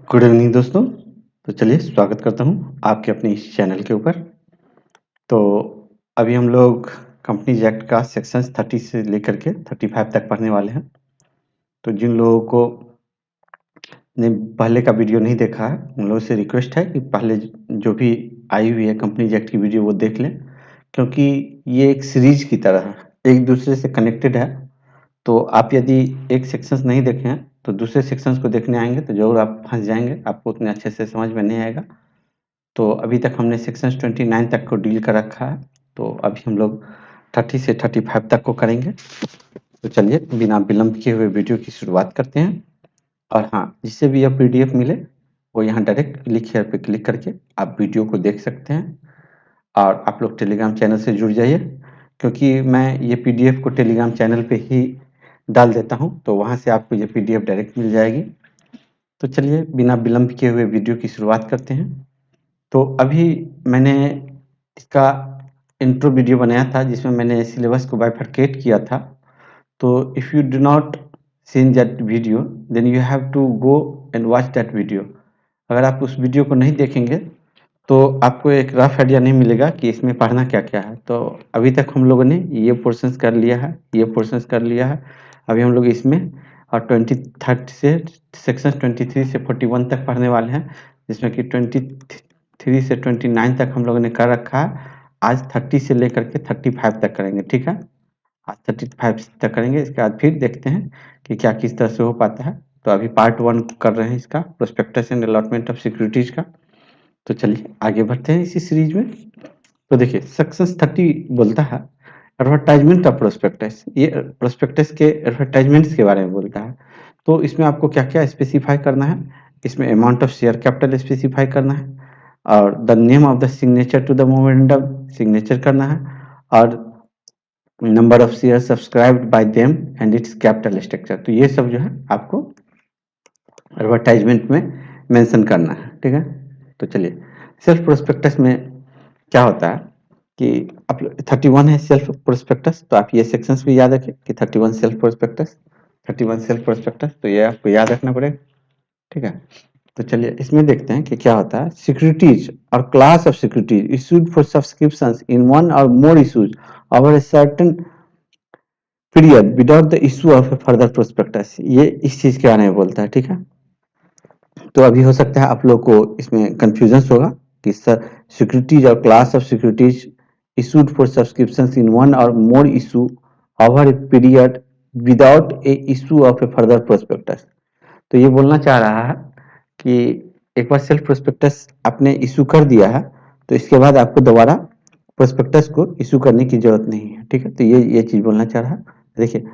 Good evening दोस्तों। तो चलिए स्वागत करता हूँ आपके अपने इस चैनल के ऊपर। तो अभी हम लोग कंपनीज एक्ट का सेक्शंस 30 से लेकर के 35 तक पढ़ने वाले हैं। तो जिन लोगों को ने पहले का वीडियो नहीं देखा है उन लोगों से रिक्वेस्ट है कि पहले जो भी आई हुई है कंपनीज एक्ट की वीडियो वो देख लें, क्योंकि ये एक सीरीज की तरह है, एक दूसरे से कनेक्टेड है। तो आप यदि एक सेक्शंस नहीं देखे हैं तो दूसरे सेक्शंस को देखने आएंगे तो जरूर आप फंस जाएंगे, आपको उतने अच्छे से समझ में नहीं आएगा। तो अभी तक हमने सेक्शंस 29 तक को डील कर रखा है, तो अभी हम लोग 30 से 35 तक को करेंगे। तो चलिए बिना विलंब किए हुए वीडियो की शुरुआत करते हैं। और हाँ, जिससे भी यह पीडीएफ मिले वो यहाँ डायरेक्ट क्लिक हेयर पे क्लिक करके आप वीडियो को देख सकते हैं। और आप लोग टेलीग्राम चैनल से जुड़ जाइए, क्योंकि मैं ये पीडीएफ को टेलीग्राम चैनल पे ही डाल देता हूँ, तो वहाँ से आपको ये पीडीएफ डायरेक्ट मिल जाएगी। तो चलिए बिना विलंब किए हुए वीडियो की शुरुआत करते हैं। तो अभी मैंने इसका इंट्रो वीडियो बनाया था जिसमें मैंने सिलेबस को बाइफरकेट किया था। तो if you do not seen that video then you have to go and watch that video. अगर आप उस वीडियो को नहीं देखेंगे तो आपको एक रफ आइडिया नहीं मिलेगा कि इसमें पढ़ना क्या क्या है। तो अभी तक हम लोगों ने ये पोर्शंस कर लिया है, ये पोर्शंस कर लिया है। अभी हम लोग इसमें और 23 से सेक्शन 23 से 41 तक पढ़ने वाले हैं, जिसमें कि 23 से 29 तक हम लोगों ने कर रखा है। आज 30 से लेकर के 35 तक करेंगे, ठीक है। आज 35 तक करेंगे, इसके बाद फिर देखते हैं कि क्या किस तरह से हो पाता है। तो अभी पार्ट 1 कर रहे हैं इसका, prospectus and allotment of securities का। तो चलिए आगे बढ़ते हैं इसी सीरीज में। तो देखिए सेक्शन 30 बोलता है एडवर्टाइजमेंट ऑफ प्रोस्पेक्टस। ये प्रोस्पेक्टस के एडवर्टाइजमेंट्स के बारे में बोलता है। तो इसमें आपको क्या क्या स्पेसिफाई करना है, इसमें amount of share capital specify करना है, और the name of the signature to the memorandum signature करना है, और number of share subscribed by them and its capital structure. तो ये सब जो है आपको एडवर्टाइजमेंट में मेंशन करना है, ठीक है। तो चलिए सेल्फ प्रोस्पेक्टस में क्या होता है कि आप 31 है सेल्फ प्रोस्पेक्टस, तो आप ये सेक्शंस भी याद रखें कि 31 सेल्फ प्रोस्पेक्टस, 31 सेल्फ प्रोस्पेक्टस, तो ये आपको याद रखना पड़ेगा, ठीक है। तो चलिए इसमें देखते हैं कि क्या होता है। Securities or class of securities issued for subscriptions in one or more issues over a certain period without the issue of a further prospectus, ये इस चीज के बारे में बोलता है, ठीक है। तो अभी हो सकता है आप लोग को इसमें कंफ्यूजन होगा कि sir securities or class of securities issued for subscriptions in one or more issue over a period without a issue of a further prospectus. तो ये बोलना चाह रहा है कि एक बार सेल्फ प्रोस्पेक्टस आपने इशू कर दिया है तो इसके बाद आपको दोबारा प्रोस्पेक्टस को इशू करने की जरूरत नहीं है, ठीक है। तो ये चीज बोलना चाह रहा है। देखिए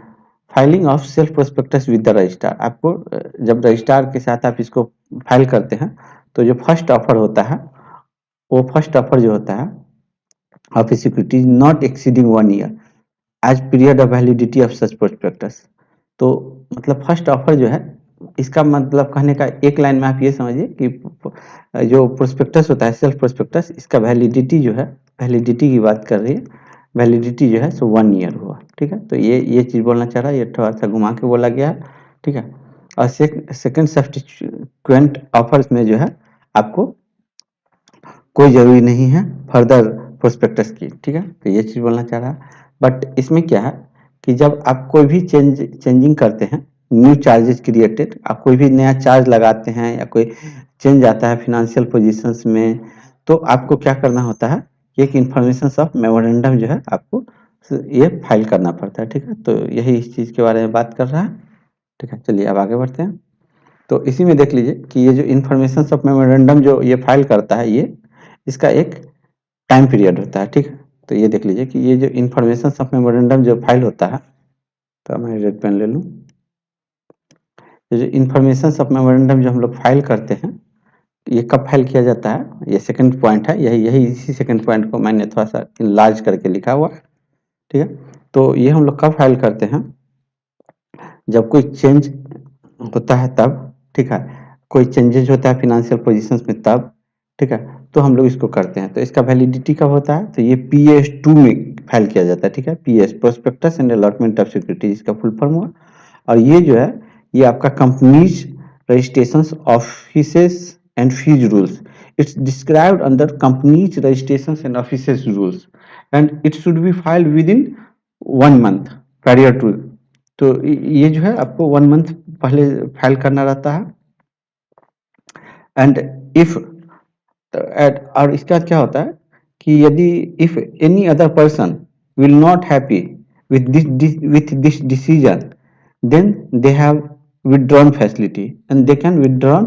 filing of self prospectus with the registrar, आपको जब रजिस्ट्रार के साथ आप इसको फाइल करते हैं तो जो फर्स्ट ऑफर होता है वो फर्स्ट ऑफर जो होता है of a security not exceeding 1 year as period of validity of such prospectus. तो मतलब फर्स्ट ऑफर जो है, इसका मतलब कहने का एक लाइन में आप ये समझिए कि जो प्रोस्पेक्टस होता है सेल्फ प्रोस्पेक्टस, इसका वैलिडिटी जो है, वैलिडिटी की बात कर रही है, वैलिडिटी जो है सो 1 ईयर हुआ, ठीक है। तो ये चीज बोलना चाह रहा है, ये थोड़ा सा घुमा के बोला गया है, ठीक है। और सेकंड सब्स्टिट्यूएंट ऑफर्स में जो है आपको कोई जरूरी नहीं है फर्दर प्रोस्पेक्टस की, ठीक है। तो ये चीज बोलना चाह रहा है। बट इसमें क्या है कि जब आप कोई भी चेंजिंग करते हैं, न्यू चार्जेस क्रिएटेड, आप कोई भी नया चार्ज लगाते हैं या कोई चेंज आता है फिनेंशियल पोजीशंस में, तो आपको क्या करना होता है, एक इंफॉर्मेशन ऑफ मेमोरेंडम जो है आपको ये फाइल करना पड़ता है, ठीक है। तो यही इस चीज के बारे में बात कर रहा है, ठीक है। चलिए अब आगे बढ़ते हैं। तो इसी में देख लीजिए कि ये जो इंफॉर्मेशन ऑफ मेमोरेंडम जो ये फाइल करता है, ये इसका एक टाइम पीरियड होता है, ठीक है। तो ये देख लीजिए कि ये जो इंफॉर्मेशन ऑफ मेमोरेंडम जो फाइल होता है, तो मैं रेड पेन ले लूँ। ये जो इंफॉर्मेशन ऑफ मेमोरेंडम जो हम लोग फाइल करते हैं, ये कब फाइल किया जाता है, ये सेकंड पॉइंट है, यही इसी सेकंड पॉइंट को मैंने थोड़ा सा इनलार्ज करके लिखा हुआ है, ठीक है। तो ये हम लोग कब फाइल करते हैं, जब कोई चेंज होता है तब, ठीक है। कोई चेंजेज होता है फिनेंशियल पोजीशंस में तब, ठीक है। तो हम लोग इसको करते हैं। तो इसका वैलिडिटी कब होता है, तो ये PS2 में फाइल किया जाता है, ठीक है। PS prospectus and allotment of securities इसका फुल फॉर्म हुआ। और ये जो है ये आपका companies registrations, offices and fees rules. It's described under companies registrations and offices rules, and it should be filed within 1 month prior to. तो ये जो है आपको 1 मंथ पहले फाइल करना रहता है। एंड इफ और इसका क्या होता है कि यदि if any other person will not happy with this decision, then they have withdrawn facility and they can withdraw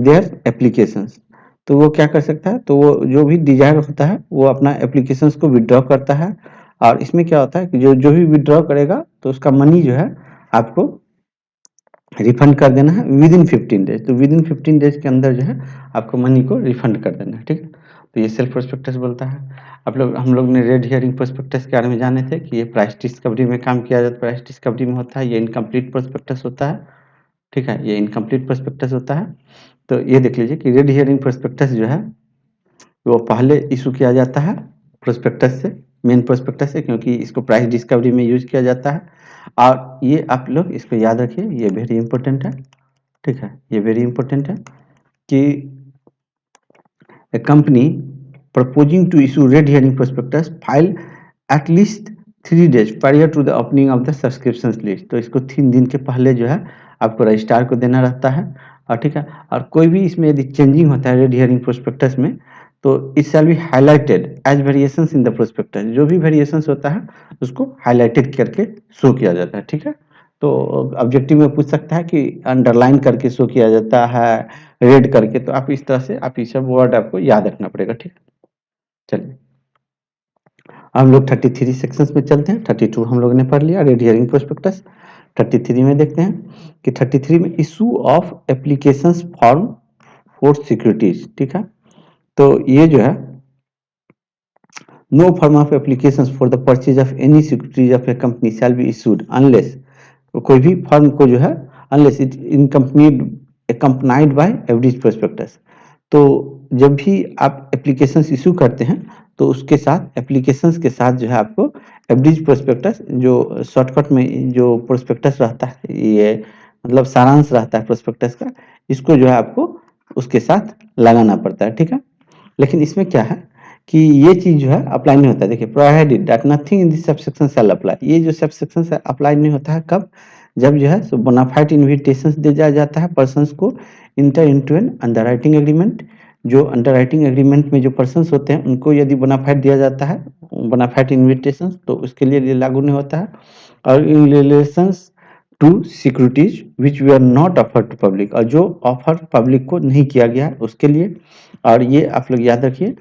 their applications। तो वो क्या कर सकता है, तो वो जो भी डिजायर होता है वो अपना एप्लीकेशंस को विड्रॉ करता है। और इसमें क्या होता है कि जो जो भी विड्रॉ करेगा तो उसका मनी जो है आपको रिफंड कर देना है विद इन 15 डेज। तो विद इन 15 डेज के अंदर जो है आपको मनी को रिफंड कर देना है, ठीक है। तो ये सेल्फ प्रोस्पेक्टस बोलता है। हम लोग ने रेड हियरिंग प्रोस्पेक्टस के बारे में जाने थे कि ये प्राइस डिस्कवरी में काम किया जाता है, प्राइस डिस्कवरी में होता है। ये इनकम्प्लीट प्रोस्पेक्टस होता है, ठीक है, ये इनकम्प्लीट प्रोस्पेक्टस होता है। तो ये देख लीजिए कि रेड हियरिंग प्रोस्पेक्टस जो है वो पहले इशू किया जाता है प्रोस्पेक्टस से, मेन प्रोस्पेक्टस से, क्योंकि इसको प्राइस डिस्कवरी में यूज किया जाता है। और ये आप लोग इसको याद रखिए, ये वेरी इंपॉर्टेंट है, ठीक है, ये वेरी इंपॉर्टेंट है कि ए company proposing to issue red herring prospectus file at least 3 days prior to the opening of the subscription list। तो इसको 3 दिन के पहले जो है आपको रजिस्ट्रार को देना रहता है। और ठीक है, और कोई भी इसमें यदि चेंजिंग होता है रेड हियरिंग प्रोस्पेक्टस में तो it shall be highlighted as variations in the prospectus. जो भी वेरिएशंस होता है उसको हाईलाइटेड करके शो किया जाता है, ठीक है। तो ऑब्जेक्टिव में पूछ सकता है कि अंडरलाइन करके शो किया जाता है, रेड करके। तो आप इस तरह से आप ये सब वर्ड आपको याद रखना पड़ेगा, ठीक है। चलिए हम लोग 33 सेक्शंस में चलते हैं। 32 हम लोग ने पढ़ लिया रेड हियरिंग प्रोस्पेक्टस। 33 में देखते हैं कि 33 में issue of applications form for securities, ठीक है। तो ये जो है no form of applications for the purchase of any securities of a company shall be issued unless, कोई भी फॉर्म को जो है अनलेस इट accompanied by एवरेज प्रोस्पेक्टस। तो जब भी आप एप्लीकेशंस इशू करते हैं तो उसके साथ एप्लीकेशंस के साथ जो है आपको एवरेज प्रोस्पेक्टस, जो शॉर्टकट में जो प्रोस्पेक्टस रहता है, ये मतलब सारांश रहता है प्रोस्पेक्टस का, इसको जो है आपको उसके साथ लगाना पड़ता है, ठीक है। लेकिन इसमें क्या है कि ये चीज जो है अप्लाई नहीं होता है। देखिए provided that nothing in this subsection shall apply, ये जो सबसेक्शन अप्लाई नहीं होता है कब, जब जो है सो बोनाफाइड इन्विटेशन दे दिया जाता है पर्सन्स को enter into an underwriting agreement. जो अंडरराइटिंग एग्रीमेंट में जो पर्सन्स होते हैं उनको यदि बोनाफाइड दिया जाता है, बोनाफाइड इन्विटेशन, तो उसके लिए लागू नहीं होता है। और in relations to securities which we are not offer to public, और जो ऑफर पब्लिक को नहीं किया गया है उसके लिए। और ये आप लोग याद रखिए,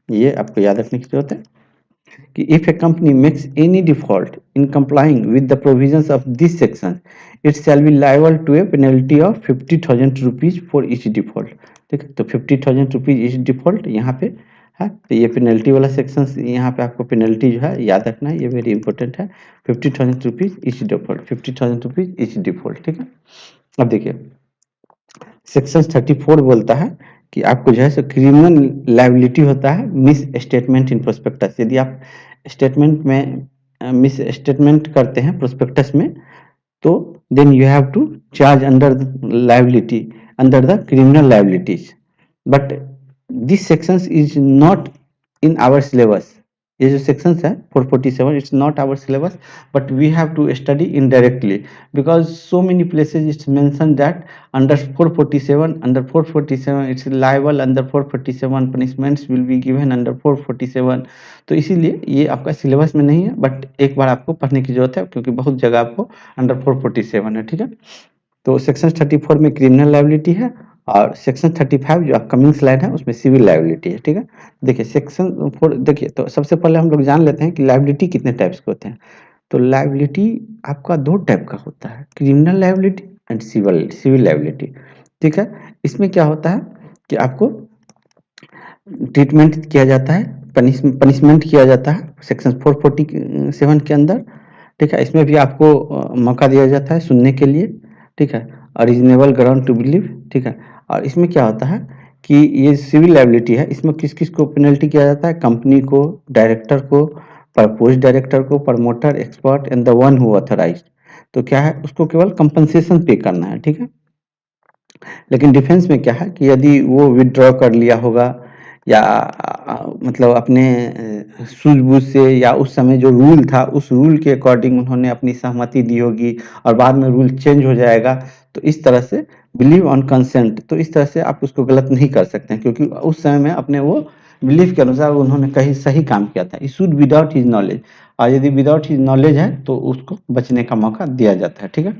ये आपको याद रखने की जरूरत है कि if a company makes any default in complying with the provisions of this section, it shall be liable to a penalty of 50,000 rupees for each default। ठीक है, तो 50,000 रुपीज each default यहाँ पे है। तो ये पेनल्टी वाला सेक्शन, यहाँ पे आपको पेनल्टी जो है याद रखना है, ये वेरी इंपॉर्टेंट है। 50,000 rupees each default, 50,000 rupees each default, ठीक है। अब देखिए सेक्शन 34 बोलता है कि आपको जो है सो क्रिमिनल लायबिलिटी होता है मिस स्टेटमेंट इन प्रोस्पेक्टस। यदि आप स्टेटमेंट में मिस स्टेटमेंट करते हैं प्रोस्पेक्टस में, तो then you have to charge under liability, under the criminal liabilities. But this sections is not in our syllabus. ये जो सेक्शंस है 447, it's not our syllabus, but we have to study indirectly because so many places it's mention that under 447 it's liable, under 447 punishments will be given under 447। तो इसीलिए ये आपका syllabus में नहीं है, बट एक बार आपको पढ़ने की जरूरत है क्योंकि बहुत जगह आपको अंडर 447 है, ठीक है। तो सेक्शन 34 में क्रिमिनल लायबिलिटी है और सेक्शन 35 जो अपकमिंग स्लाइड है उसमें सिविल लायबिलिटी है, ठीक है। देखिए सेक्शन 4, देखिए तो सबसे पहले हम लोग जान लेते हैं कि लायबिलिटी कितने टाइप्स के होते हैं। तो लायबिलिटी आपका 2 टाइप का होता है, criminal liability and civil liability, ठीक है। इसमें क्या होता है कि आपको ट्रीटमेंट किया जाता है, पनिशमेंट किया जाता है सेक्शन 447 के अंदर, ठीक है। इसमें भी आपको मौका दिया जाता है सुनने के लिए, ठीक है, रीजनेबल ग्राउंड टू बिलीव, ठीक है। और इसमें क्या होता है कि ये सिविल लायबिलिटी है, इसमें किस किस को पेनल्टी किया जाता है, कंपनी को, डायरेक्टर को, प्रपोज डायरेक्टर को, promoter, expert and the one who authorised. तो क्या है उसको केवल कंपनसेशन पे करना है, ठीक है। लेकिन डिफेंस में क्या है कि यदि वो विथड्रॉ कर लिया होगा या मतलब अपने सूझबूझ से या उस समय जो रूल था उस रूल के अकॉर्डिंग उन्होंने अपनी सहमति दी होगी और बाद में रूल चेंज हो जाएगा, तो इस तरह से बिलीव ऑन कंसेंट, तो इस तरह से आप उसको गलत नहीं कर सकते हैं क्योंकि उस समय में अपने वो बिलीफ के अनुसार उन्होंने कहीं सही काम किया था। इशूड विदाउट हिज नॉलेज, और यदि विदाउट हिज नॉलेज है तो उसको बचने का मौका दिया जाता है। ठीक है,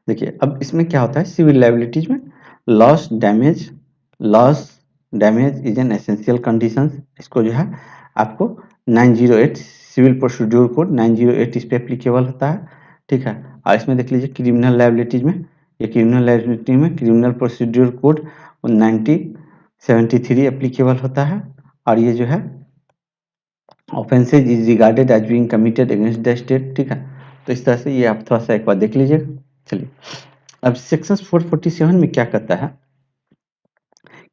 देखिए अब इसमें क्या होता है सिविल लायबिलिटीज में, loss damage, loss damage is an essential condition, इसको जो है आपको 908 सिविल प्रोसीड्यूर कोड 908 इस पे एप्लीकेबल होता है। ठीक है, और इसमें देख लीजिए क्रिमिनल लायबिलिटीज में, ये क्रिमिनल लायबिलिटी में क्रिमिनल प्रोसीड्यूर कोड 1973 एप्लीकेबल होता है, और ये जो है offences is regarded as being committed against the state. ठीक है, तो इस तरह से ये आप थोड़ा सा एक बार देख लीजिएगा। चलिए अब सेक्शन 447 में क्या कहता है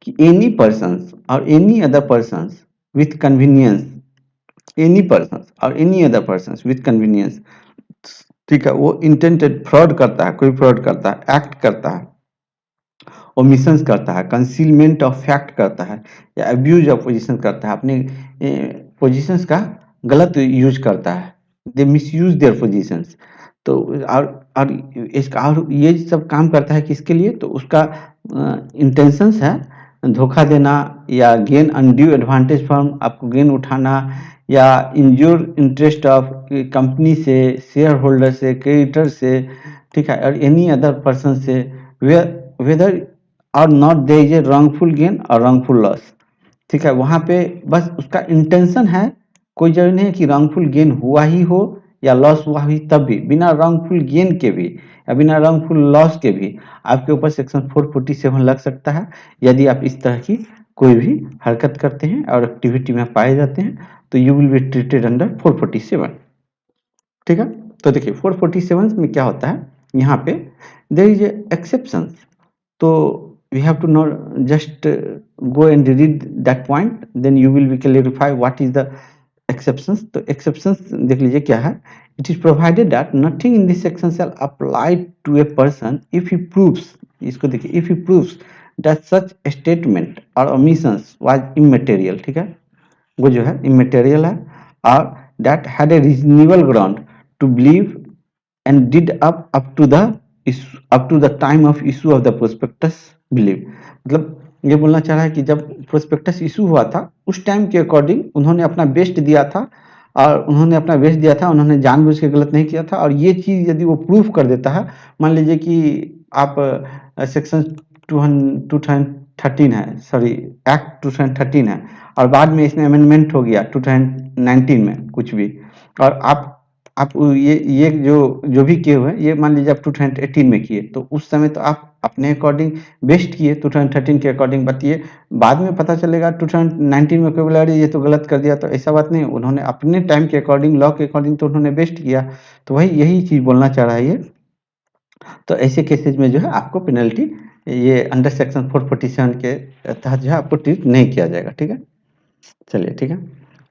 कि any person or any other person with convenience, any person or any other person with convenience, ठीक है, वो इंटेंटेड फ्रॉड करता है, कोई फ्रॉड करता है, एक्ट करता है, ओमिशंस करता है, कंसीलमेंट ऑफ फैक्ट करता है, या अब्यूज ऑफ पोजीशन करता है, अपने पोजीशंस का गलत यूज करता है, दे मिसयूज देयर पोजीशंस, तो और इसका और ये सब काम करता है किसके लिए, तो उसका इंटेंशंस है धोखा देना या गेन अनड्यू एडवांटेज फ्रॉम, आपको गेन उठाना या इंज्योर इंटरेस्ट ऑफ कंपनी से, शेयर होल्डर से, क्रेडिटर से, ठीक है, और एनी अदर पर्सन से, वेदर और not they is a wrongful gain और रॉन्गफुल लॉस। ठीक है, वहां पे बस उसका इंटेंशन है, कोई जरूरी नहीं है कि रॉन्गफुल गेन हुआ ही हो या लॉस हुआ ही, तब भी बिना रॉन्गफुल गेन के भी या बिना रॉन्गफुल लॉस के भी आपके ऊपर सेक्शन 447 लग सकता है यदि आप इस तरह की कोई भी हरकत करते हैं और एक्टिविटी में पाए जाते हैं, तो you will be treated under 447। ठीक है, तो देखिए 447 में क्या होता है, यहाँ पे देयर इज एक्सेप्शन, तो we have to not just go and read that point, then you will be clarify what is the exceptions। तो exceptions देख लीजिए क्या है, it is provided that nothing in this section shall apply to a person if he proves, इसको देखिए if he proves that such statement or omissions was immaterial। ठीक है, वो जो है immaterial है, और that had a reasonable ground to believe and did up to the time of issue of the prospectus believe, मतलब ये बोलना चाह रहा है कि जब प्रोस्पेक्टस इशू हुआ था उस टाइम के अकॉर्डिंग उन्होंने अपना बेस्ट दिया था, और उन्होंने अपना बेस्ट दिया था, उन्होंने जानबूझ के गलत नहीं किया था, और ये चीज़ यदि वो प्रूफ कर देता है, मान लीजिए कि आप सेक्शन 2013 है, सॉरी एक्ट 2013 है, और बाद में इसमें अमेंडमेंट हो गया 2019 में कुछ भी, और आप ये जो भी किए हुए हैं, ये मान लीजिए आप 2018 में किए, तो उस समय तो आप अपने अकॉर्डिंग बेस्ट किए 2013 के अकॉर्डिंग बतिए, बाद में पता चलेगा 2019 में कोई बोला अरे ये तो गलत कर दिया, तो ऐसा बात नहीं, उन्होंने अपने टाइम के अकॉर्डिंग लॉ के अकॉर्डिंग तो उन्होंने बेस्ट किया, तो वही यही चीज़ बोलना चाह रहा है ये। तो ऐसे केसेज में जो है आपको पेनल्टी ये अंडर सेक्शन 447 के तहत जो है आपको ट्रीट नहीं किया जाएगा। ठीक है, चलिए ठीक है,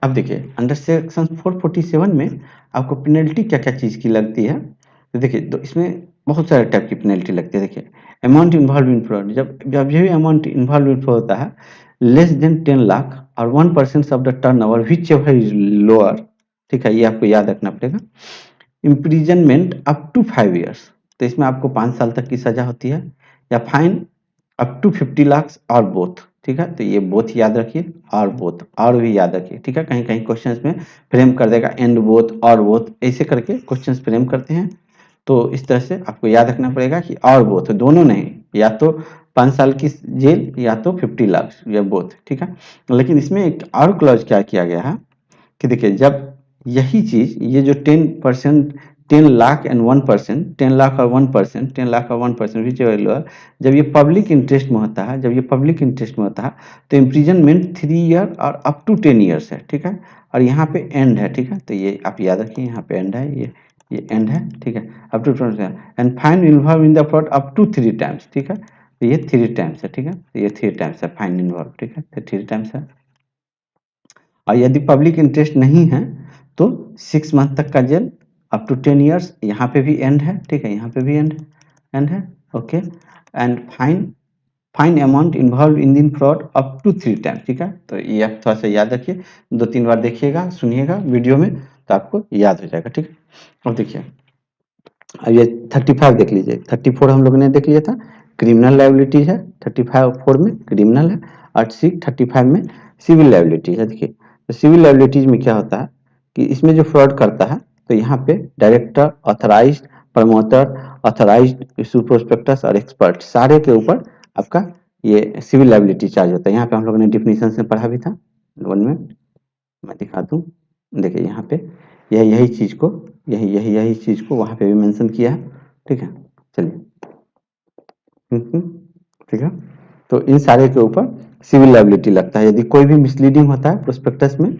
अब देखिए अंडर सेक्शन 447 में आपको पेनल्टी क्या क्या चीज़ की लगती है, तो देखिए तो इसमें बहुत सारे टाइप की पेनल्टी लगती है। देखिए अमाउंट इन्वॉल्व इन फ्रॉड, जब जब भी अमाउंट इन्वॉल्व इन फ्रॉड होता है लेस देन 10 लाख और 1% of the turn over which ever is lower, ठीक है, ये आपको याद रखना पड़ेगा। इम्प्रीजनमेंट अप टू 5 ईयर्स, तो इसमें आपको 5 साल तक की सजा होती है, या फाइन अप टू 50 लाख और बोथ। ठीक है, तो ये बोथ याद रखिए और बोथ और भी याद रखिए। ठीक है, कहीं कहीं क्वेश्चंस में फ्रेम कर देगा एंड बोथ और बोथ, ऐसे करके क्वेश्चंस फ्रेम करते हैं, तो इस तरह से आपको याद रखना पड़ेगा कि और बोथ दोनों नहीं, या तो 5 साल की जेल या तो 50 लाख या बोथ। ठीक है, लेकिन इसमें एक और क्लॉज क्या किया गया है कि देखिए जब यही चीज ये जो 10%, 10 लाख एंड 1%, 10 लाख और 1%, 10 लाख और 1% विच जब ये पब्लिक इंटरेस्ट में होता है, जब ये पब्लिक इंटरेस्ट में होता है तो इम्प्रीजनमेंट 3 ईयर और अप टू 10 ईयर्स है। ठीक है, और यहाँ पे एंड है। ठीक है, तो ये आप याद रखिए, यहाँ पे एंड है, ये एंड है। ठीक है, up to 20 and fine involve in the fraud up to 3 times. ठीक है, तो ये 3 टाइम्स है। ठीक है, तो ये 3 टाइम्स है फाइन इन्वॉल्व। ठीक है, तो 3 टाइम्स है, और यदि पब्लिक इंटरेस्ट नहीं है तो 6 मंथ तक का जेल अप टू 10 ईयर्स, यहाँ पे भी एंड है। ठीक है, यहाँ पे भी एंड है, एंड है, okay. And fine amount involve in दिन फ्रॉड अप टू 3 टाइम, ठीक है। तो ये आप थोड़ा सा याद रखिए, 2-3 बार देखिएगा, सुनिएगा वीडियो में, तो आपको याद हो जाएगा, ठीक है। अब देखिए, अब ये 35 देख लीजिए, 34 हम लोगों ने देख लिया था, क्रिमिनल लायबिलिटी है, 35 में क्रिमिनल है, और 35 में सिविल लायबिलिटी है। देखिए, तो सिविल लायबिलिटीज में क्या होता है कि इसमें जो फ्रॉड करता है, तो यहाँ पे director, authorised, promoter, authorised issue prospectus और एक्सपर्ट, सारे के ऊपर आपका ये सिविल लायबिलिटी चार्ज होता है। यहाँ पे हम लोगों ने डिफिनीशन से पढ़ा भी था, 1 मिनट मैं दिखा दूँ। देखिए यहाँ पे यही चीज को, यही चीज को वहां पे भी मेंशन किया है, ठीक है। चलिए, ठीक है। तो इन सारे के ऊपर सिविल लायबिलिटी लगता है यदि कोई भी मिसलीडिंग होता है प्रोस्पेक्टस में,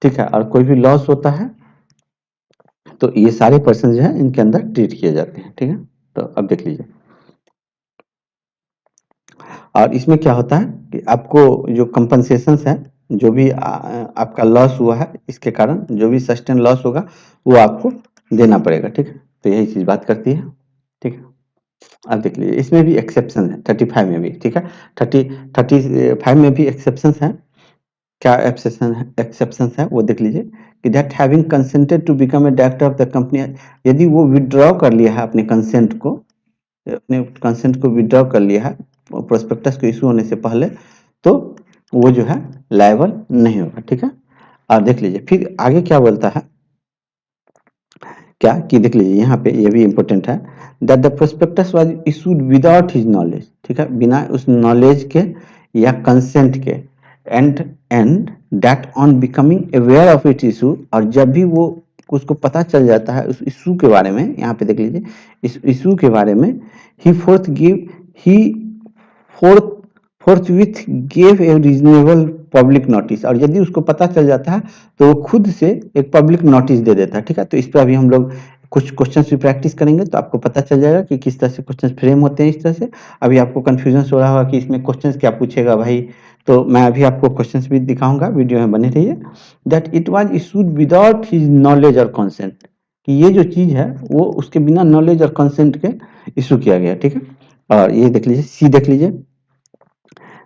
ठीक है, और कोई भी लॉस होता है, तो ये सारे पर्सन जो है इनके अंदर ट्रीट किए जाते हैं, ठीक है। तो अब देख लीजिए, और इसमें क्या होता है कि आपको जो कंपनसेशन है, जो भी आपका लॉस हुआ है, इसके कारण जो भी सस्टेन लॉस होगा वो आपको देना पड़ेगा, ठीक है। तो यही चीज बात करती है, ठीक है। अब देख लीजिए, इसमें भी एक्सेप्शन है 35 में भी, ठीक है। 35 में भी एक्सेप्शन है। क्या एक्सेप्शन है वो देख लीजिए कि that having consented to become a director of the company, यदि वो विड्रॉ कर लिया है अपने कंसेंट को विड्रॉ कर लिया है प्रोस्पेक्टस को इशू होने से पहले, तो वो जो है लायबल नहीं होगा, ठीक है। और देख लीजिए फिर आगे क्या बोलता है, क्या कि देख लीजिए यहाँ पे ये भी इंपॉर्टेंट है, that the prospectus was issued without his knowledge, ठीक है, बिना उस नॉलेज के या कंसेंट के, and that on becoming aware of it issue, और जब भी वो उसको पता चल जाता है उस इशू के बारे में, यहाँ पे देख लीजिए इस इशू के बारे में, he forth forthwith gave a reasonable public notice, और यदि उसको पता चल जाता है तो वो खुद से एक पब्लिक नोटिस दे देता है, ठीक है। तो इस पर अभी हम लोग कुछ क्वेश्चंस भी प्रैक्टिस करेंगे, तो आपको पता चल जाएगा कि किस तरह से क्वेश्चंस फ्रेम होते हैं। इस तरह से अभी आपको कंफ्यूजन हो रहा होगा कि इसमें क्वेश्चंस क्या पूछेगा भाई, तो मैं अभी आपको क्वेश्चंस भी दिखाऊंगा, वीडियो में बने रहिए। That it was issued without his knowledge और कंसेंट, कि ये जो चीज है वो उसके बिना नॉलेज और कंसेंट के इशू किया गया, ठीक है। और ये देख लीजिए, सी देख लीजिए,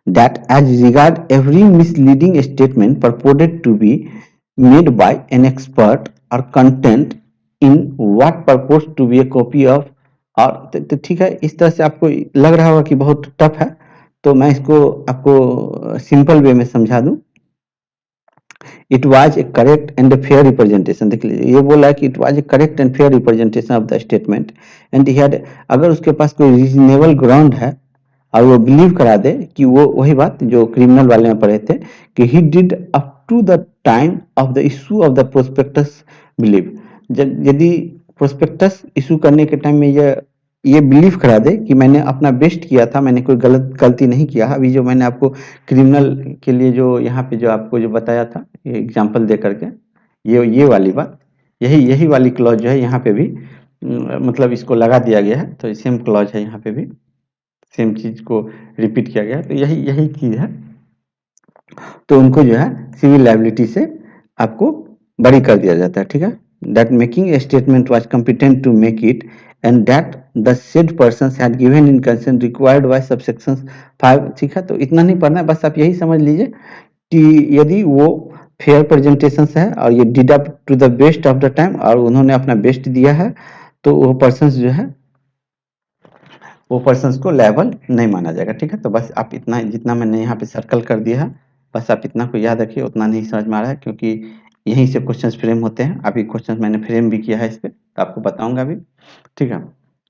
that as regard every misleading statement purported to be made by an expert or content in what purports to be a copy of, और तो ठीक है, इस तरह से आपको लग रहा होगा कि बहुत टफ है, तो मैं इसको आपको सिंपल वे में समझा दूं। It was A correct and fair representation, देख लीजिए ये बोला है कि it was A correct and fair representation of the statement, and he had, अगर उसके पास कोई रीजनेबल ग्राउंड है और वो बिलीव करा दे कि वो वही बात जो क्रिमिनल वाले में पढ़े थे कि he did up to the time of the issue of the prospectus believe, यदि प्रोस्पेक्टस इशू करने के टाइम में ये बिलीव करा दे कि मैंने अपना बेस्ट किया था, मैंने कोई गलती नहीं किया। अभी जो मैंने आपको क्रिमिनल के लिए जो यहाँ पे जो आपको जो बताया था ये एग्जाम्पल दे करके, ये वाली बात, यही वाली क्लॉज जो है यहाँ पे भी मतलब इसको लगा दिया गया है, तो सेम क्लॉज है यहाँ पे भी, सेम चीज को रिपीट किया गया है, तो यही चीज है। तो उनको जो है सिविल लायबिलिटी से आपको बरी कर दिया जाता है, ठीक है। That making a statement was competent to make it, and that the said person had given in consent required by subsection 5, ठीक है। तो इतना नहीं पढ़ना है, बस आप यही समझ लीजिए कि यदि वो फेयर प्रेजेंटेशन है और ये did up to the best of the time और उन्होंने अपना बेस्ट दिया है, तो वो पर्सन जो है वो पर्सन को लायबल नहीं माना जाएगा, ठीक है। तो बस आप इतना, जितना मैंने यहाँ पे सर्कल कर दिया है, बस आप इतना को याद रखिए, उतना नहीं समझ में आ रहा है क्योंकि यहीं से क्वेश्चंस फ्रेम होते हैं। अभी क्वेश्चंस मैंने फ्रेम भी किया है इस पे, तो आपको बताऊंगा अभी, ठीक है।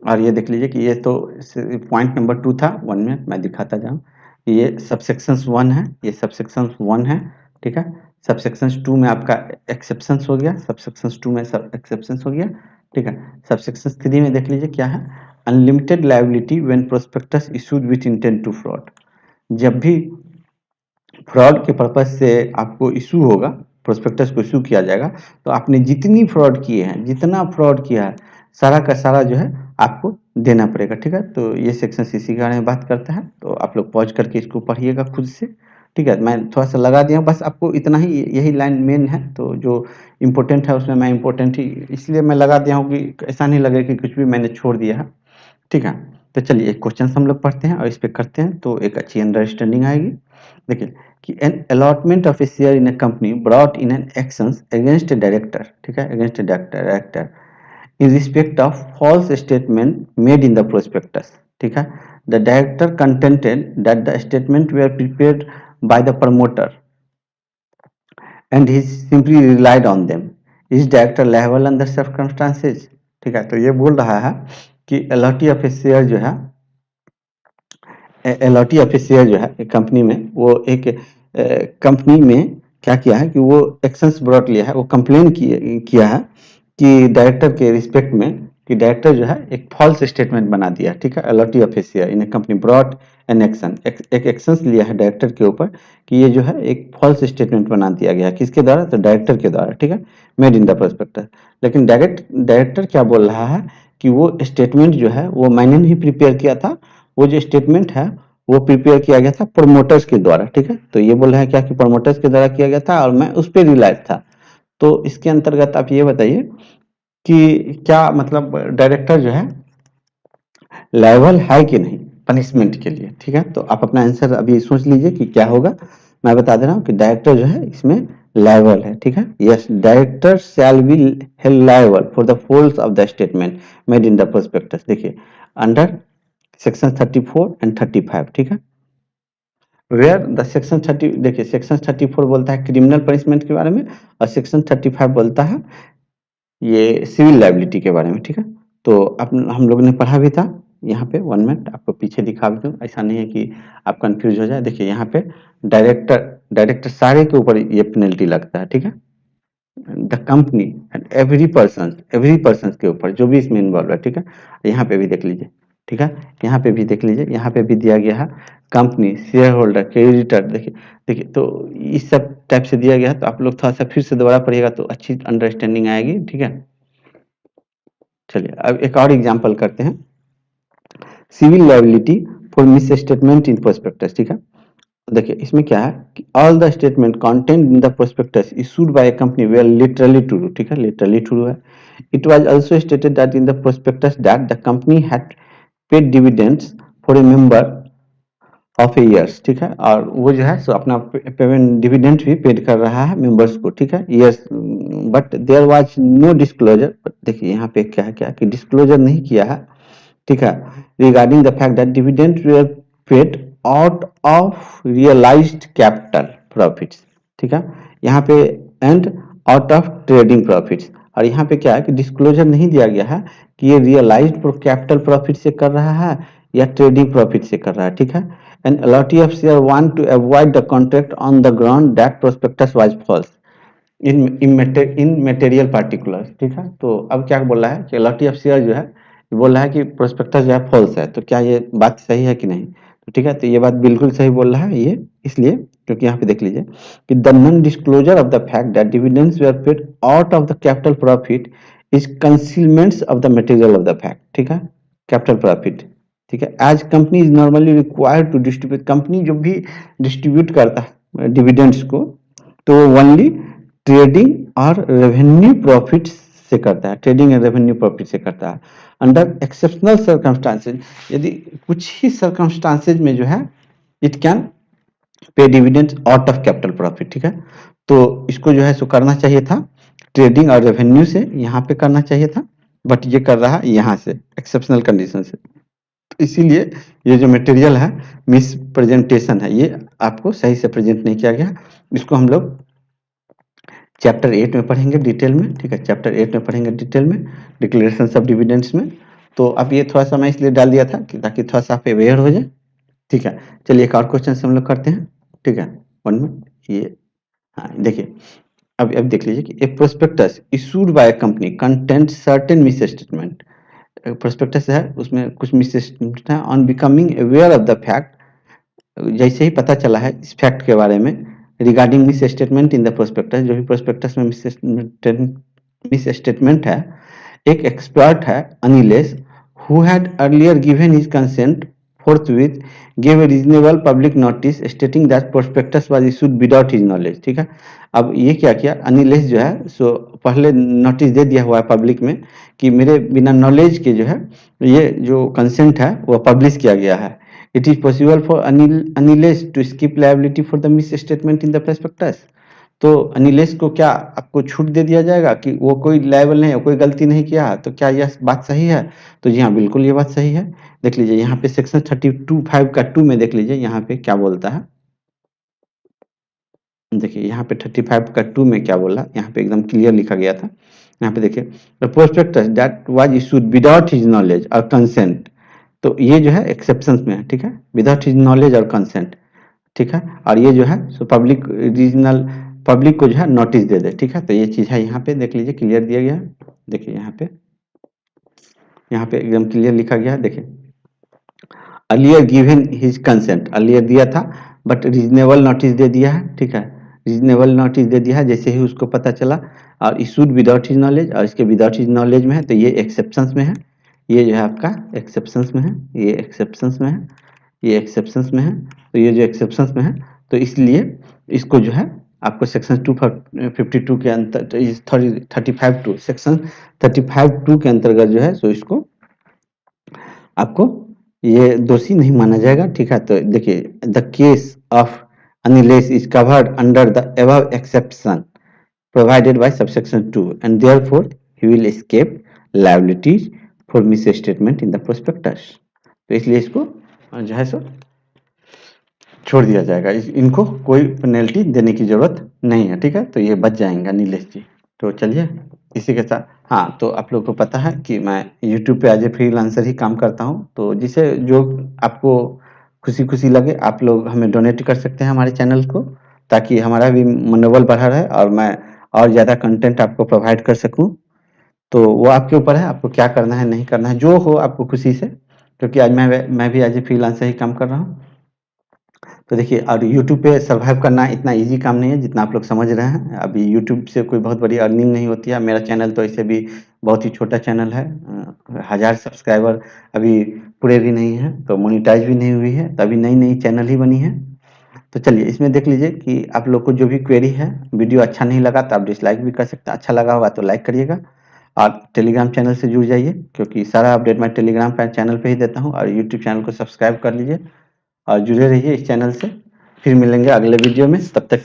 और ये देख लीजिए कि ये तो पॉइंट नंबर 2 था, 1 मिनट मैं दिखाता जाऊँ। ये सबसेक्शन 1 है, ये सबसेक्शन 1 है, ठीक है। सबसेक्शन 2 में आपका एक्सेप्शन हो गया, सबसेक्शन 2 में सब एक्सेप्शन हो गया, ठीक है। सबसेक्शन 3 में देख लीजिए क्या है, unlimited liability when prospectus issued with intent to fraud, जब भी फ्रॉड के पर्पज से आपको इशू होगा, प्रोस्पेक्टस को इशू किया जाएगा, तो आपने जितनी फ्रॉड किए हैं, जितना फ्रॉड किया है, सारा का सारा जो है आपको देना पड़ेगा, ठीक है। तो ये सेक्शन इसी के बारे में बात करता है, तो आप लोग पॉज करके इसको पढ़िएगा खुद से, ठीक है। मैं थोड़ा सा लगा दिया हूँ, बस आपको इतना ही, यही लाइन मेन है, तो जो इम्पोर्टेंट है उसमें मैं इम्पोर्टेंट ही इसलिए मैं लगा दिया हूँ कि ऐसा नहीं लगे कि कुछ भी मैंने छोड़ दिया है, ठीक है। तो चलिए एक क्वेश्चन हम लोग पढ़ते हैं और इस पे करते हैं तो एक अच्छी अंडरस्टैंडिंग आएगी। देखिए कि an allotment of a share in a company brought in an actions against a director, ठीक है, against a director in respect of false statement made in the prospectus, ठीक है। The director contended that the statement were prepared by the promoter and he simply relied on them. Is director liable under circumstances? ठीक है, तो ये बोल रहा है कि अलॉटी ऑफ ए शेयर जो है, अलॉटी ऑफ ए शेयर जो है कंपनी में, वो एक कंपनी में क्या किया है कि वो एक्शंस ब्रॉट लिया है, वो कंप्लेन किया है कि डायरेक्टर के रिस्पेक्ट में कि डायरेक्टर जो है एक फॉल्स स्टेटमेंट बना दिया, ठीक है। Allottee of a share in a company brought an action, एक एक्शंस लिया है डायरेक्टर के ऊपर कि ये जो है एक फॉल्स स्टेटमेंट बना दिया गया, किसके द्वारा, तो डायरेक्टर के द्वारा, ठीक है, मेड इन द प्रोस्पेक्टस। लेकिन डायरेक्टर क्या बोल रहा है कि वो स्टेटमेंट जो है वो मैंने नहीं प्रिपेयर किया था, वो जो स्टेटमेंट है वो प्रिपेयर किया गया था प्रमोटर्स के द्वारा, ठीक है। तो ये बोल रहा है क्या कि प्रमोटर्स के द्वारा किया गया था और मैं उस पर रिलायड था। तो इसके अंतर्गत आप ये बताइए कि क्या मतलब डायरेक्टर जो है लायबल है कि नहीं पनिशमेंट के लिए, ठीक है। तो आप अपना आंसर अभी सोच लीजिए कि क्या होगा। मैं बता दे रहा हूँ कि डायरेक्टर जो है इसमें लायबल है, ठीक है। Yes, director shall be held liable for the false of the statement made in the prospectus. देखिए अंडर सेक्शन 34 एंड 35, ठीक है। वेयर द सेक्शन 30, देखिए सेक्शन 34 बोलता है क्रिमिनल पनिशमेंट के बारे में और सेक्शन 35 बोलता है ये सिविल लाइबिलिटी के बारे में, ठीक है। तो हम लोग ने पढ़ा भी था। यहाँ पे 1 मिनट आपको पीछे दिखा भी दूं, ऐसा नहीं है कि आप कंफ्यूज हो जाए। देखिए यहाँ पे डायरेक्टर सारे के ऊपर ये पेनल्टी लगता है, ठीक है। The company and every person के ऊपर जो भी इसमें इन्वॉल्व है, ठीक है। यहाँ पे भी देख लीजिए, ठीक है, यहाँ पे भी देख लीजिए, यहाँ पे भी दिया गया है कंपनी, शेयर होल्डर, क्रेडिटर। देखिए देखिए तो इस सब टाइप से दिया गया है। तो आप लोग थोड़ा सा फिर से दोबारा पढ़िएगा तो अच्छी अंडरस्टैंडिंग आएगी, ठीक है। चलिए अब एक और एग्जांपल करते हैं, civil liability for misstatement in prospectus, ठीक है। देखिए इसमें क्या है कि all the statement content in the prospectus issued by a company were literally true, ठीक है, लिटरली ट्रू है। It was also stated that in the prospectus that the company had paid dividends for a member of a years, ठीक है। और वो जो है सो अपना पेमेंट डिविडेंड भी पेड कर रहा है मेंबर्स को, ठीक है, years. But there was no disclosure. देखिए यहाँ पे क्या है, क्या कि डिस्क्लोजर नहीं किया है, ठीक है, regarding the fact that dividend were paid out of realised capital profits, ठीक है। यहाँ पे and out of trading profits. और यहाँ पे क्या है कि डिस्क्लोजर नहीं दिया गया है कि ये रियलाइज्ड कैपिटल प्रॉफिट से कर रहा है या ट्रेडिंग प्रॉफिट से कर रहा है, ठीक है। And allottee of share want to avoid the contract on the ground that prospectus was false in material particular, ठीक है। तो अब क्या बोल रहा है कि अलॉटी ऑफ शेयर जो है बोल रहा है कि प्रोस्पेक्टस जो है फॉल्स है। तो क्या ये बात सही है कि नहीं, तो ठीक है, तो ये बात बिल्कुल सही बोल रहा है ये, इसलिए क्योंकि यहाँ पे देख लीजिए कि the non disclosure of the fact that dividends were paid out of the capital profit is concealment of the material of the fact, ठीक है, कैपिटल प्रॉफिट, ठीक है। As company is normally required to distribute, company जो भी distribute करता है dividends को तो ओनली ट्रेडिंग और रेवेन्यू प्रॉफिट से करता है, ट्रेडिंग एंड रेवेन्यू प्रॉफिट से करता है। अंडर एक्सेप्शनल सर्कमस्टांसेज, यदि कुछ ही सर्कमस्टांसेज में जो है it can pay dividend out of capital profit, ठीक है। तो इसको जो है सो करना चाहिए था ट्रेडिंग और रेवेन्यू से, यहाँ पे करना चाहिए था, बट ये कर रहा है यहाँ से एक्सेप्शनल कंडीशन से। तो इसीलिए ये जो मटेरियल है मिस प्रेजेंटेशन है, ये आपको सही से प्रेजेंट नहीं किया गया। इसको हम लोग चैप्टर 8 में पढ़ेंगे डिटेल में, ठीक है, चैप्टर 8 में पढ़ेंगे डिटेल में डिक्लेरेशन ऑफ डिविडेंड्स में। तो अब ये थोड़ा सा मैं इसलिए डाल दिया था कि ताकि थोड़ा सा आप अवेयर हो जाए, ठीक है। चलिए एक और क्वेश्चन से हम लोग करते हैं, ठीक है, 1 मिनट ये, हाँ देखिए अब देख लीजिए कि a prospectus issued by a company content certain misstatement, prospectus है उसमें कुछ मिस स्टेटमेंट है। On becoming aware of the fact, जैसे ही पता चला है इस फैक्ट के बारे में, regarding miss statement in the prospectus, जो भी प्रोस्पेक्टस में मिस स्टेटमेंट है, एक एक्सपर्ट है Anilesh who had earlier given his consent forthwith gave a reasonable public notice stating that prospectus was issued without his knowledge, ठीक है। अब ये क्या किया अनिलेश जो है सो पहले नोटिस दे दिया हुआ है पब्लिक में कि मेरे बिना नॉलेज के जो है ये जो कंसेंट है वो पब्लिश किया गया है। इट इज पॉसिबल फॉर अनिलेश to skip liability for the misstatement in the prospectus. तो अनिलेश को क्या आपको छूट दे दिया जाएगा कि वो कोई लायबल नहीं है, कोई गलती नहीं किया है, तो क्या यह बात सही है? तो जी हाँ, बिल्कुल ये बात सही है। देख लीजिए यहाँ पे सेक्शन 32(5) का 2 में देख लीजिए यहाँ पे क्या बोलता है। देखिए यहाँ पे 35 का 2 में क्या बोला, यहाँ पे एकदम क्लियर लिखा गया था। यहाँ पे देखिए, the prospectus that was issued without his knowledge और कंसेंट, तो ये जो है एक्सेप्शंस में है, ठीक है, विदाउट हिज नॉलेज और कंसेंट, ठीक है। और ये जो है सो पब्लिक रीजनल पब्लिक को जो है नोटिस दे दे, ठीक है। तो ये चीज है यहाँ पे देख लीजिए क्लियर दिया गया है। देखिए यहाँ पे एकदम क्लियर लिखा गया है। देखिए earlier given his consent, earlier दिया था बट रीजनेबल नोटिस दे दिया है, ठीक है, रीजनेबल नोटिस दे दिया है जैसे ही उसको पता चला। और इशूड विदाउट हिज नॉलेज, और इसके विदाउट हिज नॉलेज में है तो ये एक्सेप्शंस में है। ये जो है आपका एक्सेप्शंस में है, ये एक्सेप्शंस में है, ये एक्सेप्शंस में है। तो ये जो एक्सेप्शंस में है तो इसलिए इसको जो है आपको सेक्शन 252 के अंतर 35(2) सेक्शन 35(2) के अंतर्गत जो है सो इसको आपको ये दोषी नहीं माना जाएगा, ठीक है। तो देखिए the case of Anilesh is covered under the above exception provided by subsection 2 and therefore he will escape liability for misstatement in the prospectus। तो इसलिए इसको जो है सो छोड़ दिया जाएगा, इनको कोई पेनल्टी देने की जरूरत नहीं है, ठीक है। तो ये बच जाएंगे नीलेश जी। तो चलिए इसी के साथ, हाँ, तो आप लोग को पता है कि मैं यूट्यूब पे एज ए फ्रीलांसर ही काम करता हूँ। तो जिसे जो आपको खुशी खुशी लगे आप लोग हमें डोनेट कर सकते हैं हमारे चैनल को, ताकि हमारा भी मनोबल बढ़ा रहे और मैं और ज़्यादा कंटेंट आपको प्रोवाइड कर सकूँ। तो वो आपके ऊपर है, आपको क्या करना है नहीं करना है, जो हो आपको खुशी से, क्योंकि आज मैं भी एज ए फ्रीलांसर ही काम कर रहा हूँ। तो देखिए, और यूट्यूब पे सर्वाइव करना इतना इजी काम नहीं है जितना आप लोग समझ रहे हैं। अभी यूट्यूब से कोई बहुत बड़ी अर्निंग नहीं होती है। मेरा चैनल तो ऐसे भी बहुत ही छोटा चैनल है, 1000 सब्सक्राइबर अभी पूरे भी नहीं है, तो मोनेटाइज भी नहीं हुई है, तो अभी नई चैनल ही बनी है। तो चलिए इसमें देख लीजिए कि आप लोग को जो भी क्वेरी है, वीडियो अच्छा नहीं लगा तो आप डिसलाइक भी कर सकते हैं, अच्छा लगा होगा तो लाइक करिएगा। और टेलीग्राम चैनल से जुड़ जाइए, क्योंकि सारा अपडेट मैं टेलीग्राम पर चैनल पे ही देता हूँ। और यूट्यूब चैनल को सब्सक्राइब कर लीजिए और जुड़े रहिए इस चैनल से। फिर मिलेंगे अगले वीडियो में, तब तक के